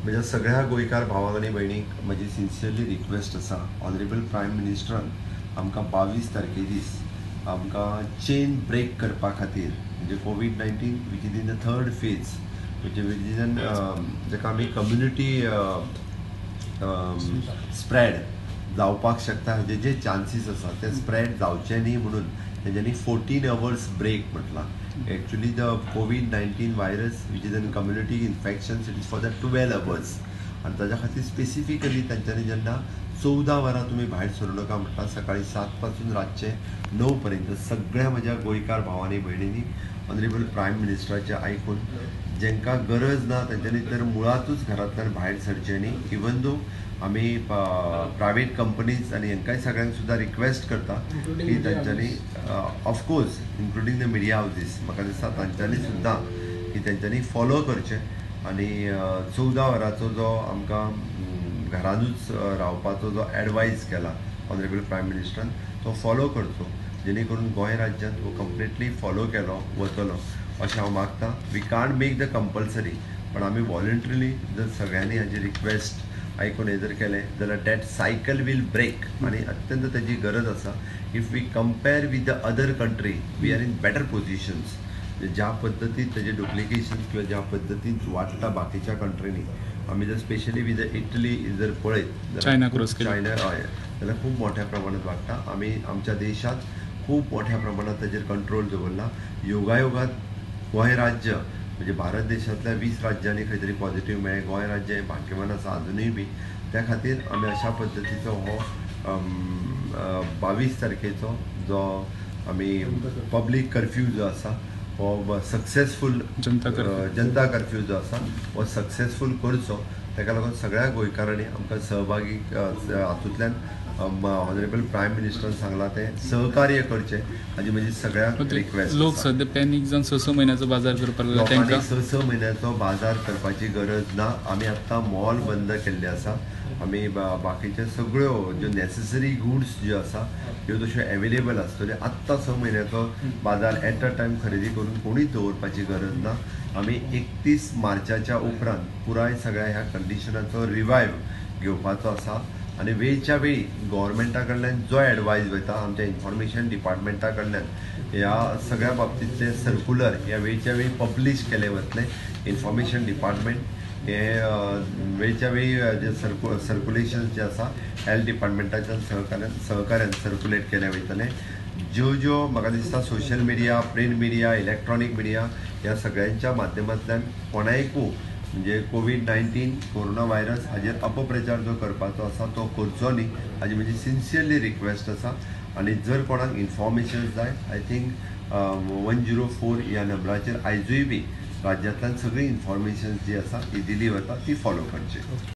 म्हज्या सगळ्या गोंयकार भावांक आनी भयणींक म्हजी सिन्सियरली रिक्वेस्ट आसा. ऑनरेबल प्रायम मिनिस्टरान आमकां 22 तारखे दीस आमकां चेन ब्रेक करपा खातीर म्हणजे कोविड-19 which is in the third phase म्हणजे विजीन जाका आमी कम्युनिटी स्प्रेड जावपाक शकता हेजे जे चान्सीस आसा ते स्प्रेड जावचे न्ही म्हणून तेंच्यांनी 14 hours ब्रेक म्हटलां. एक्चुअली द कोविड-19 virus which is in community infections it is for the 12 hours आनी ताच्या खातीर स्पेसिफिकली तांच्यांनी जेन्ना 14 वरां तुमी भायर सरूं नाका म्हणटा सकाळी 7 पासून रातचे 9 पर्यंत सगळ्या म्हज्या गोंयकार भावांनी भयणींनी ऑनरेबल प्रायम मिनिस्टराचें आयकून जेंकां गरज ना तेंच्यांनी तर मुळातूच घरांतल्यान भायर सरचें न्ही. इवन दो आमी प्रायवेट कंपनीज आनी हेंकांय सगळ्यांक सुद्दां रिक्वेस्ट करता की तांच्यांनी of course including the media houses म्हाका दिसता तांच्यांनी सुद्दां की तेंच्यांनी फॉलो करचें आनी 14 वरांचो जो आमकां घरानूच रावपाचो जो एडवायज केला ऑनरेबल प्रायम मिनिस्टरान तो फॉलो करचो जेणे करून गोंय राज्यांत हो कंप्लिटली फॉलो केलो वतलो अशें हांव मागतां. We can't make the compulsory पण आमी वॉलंटरिली जर सगळ्यांनी हाजी रिक्वेस्ट आयकून हे जर केलें जाल्यार दॅट सायकल वील ब्रेक आनी अत्यंत तेजी गरज आसा. If we compare with the other country we are in better positions. ज्या पद्दतीन तेजे डुप्लिकेशन किंवा ज्या पद्दतीन वाडटा बाकीच्या कंट्रीनी आमी जर स्पेशली वीथ द इटली जर पळयत चायना हय जाल्यार खूब मोठ्या प्रमाणांत वाडटा. आमी आमच्या देशांत खूब मोठ्या प्रमाणांत तेजेर कंट्रोल दवरला. योगायोगात गोंय राज्य म्हणजे भारत देशांतल्या 20 राज्यांनी खंय तरी पॉझिटिव्ह मेळ्ळें. गोंय राज्य हें भाग्यवान आसा अजुनूय बी. त्या खातीर आमी अशा पद्दतीचो हो 22 तारखेचो जो आमी पब्लीक कर्फ्यू जो आसा हो सक्सेसफूल जनता कर्फ्यू जो आसा हो सक्सेसफूल करचो. ताका लागून सगळ्या गोंयकारांनी आमकां सहभागी हातूंतल्यान ऑनरेबल प्रायम मिनिस्टरान सांगलां तें सहकार्य करचें हाजी म्हजी सगळ्यांक रिक्वेस्ट. लोक सध्या पॅनीक जावन 6 म्हयन्याचो बाजार करपाक लोकांनी 6 म्हयन्याचो बाजार करपाची गरज ना. आमी आत्तां मॉल बंद केल्ले आसा. आमी बाकीच्यो सगळ्यो ज्यो नॅसेसरी गुड्स ज्यो आसा ह्यो तश्यो एवेलेबल आसतल्यो. आत्तां 6 म्हयन्याचो बाजार एट अ टायम खरेदी करून कोणीच दवरपाची गरज ना. आमी 31 मार्चाच्या उपरांत पुराय सगळ्या ह्या कंडिशनाचो रिवायव घेवपाचो आसा आनी वेळच्या वेळी गव्हर्मेंटा कडल्यान जो एडवायज वयता आमच्या इन्फॉर्मेशन डिपार्टमेंटा कडल्यान ह्या सगळ्या बाबतींतले सर्क्युलर ह्या वेळच्या वेळी पब्लीश केले वतले. इन्फॉर्मेशन डिपार्टमेंट हे वेळच्या वेळी जे सर्क्युलेशन जे आसा हेल्थ डिपार्टमेंटाच्या सहकार्यान सर्क्युलेट केले वयतले. ज्यो म्हाका दिसता social media print media electronic media ह्या सगळ्यांच्या माध्यमांतल्यान कोणायकू म्हणजे कोविड-19 कोरोना व्हायरस हाजेर अपप्रचार जो करपाचो आसा तो करचो न्ही हाजी म्हजी सिन्सियरली रिक्वेस्ट आसा. आनी जर कोणाक इन्फॉर्मेशन जाय आय थिंक 104 ह्या नंबराचेर आयजूय बी राज्यांतल्यान सगळी इन्फॉर्मेशन जी आसा ती दिली वता ती फॉलो करची.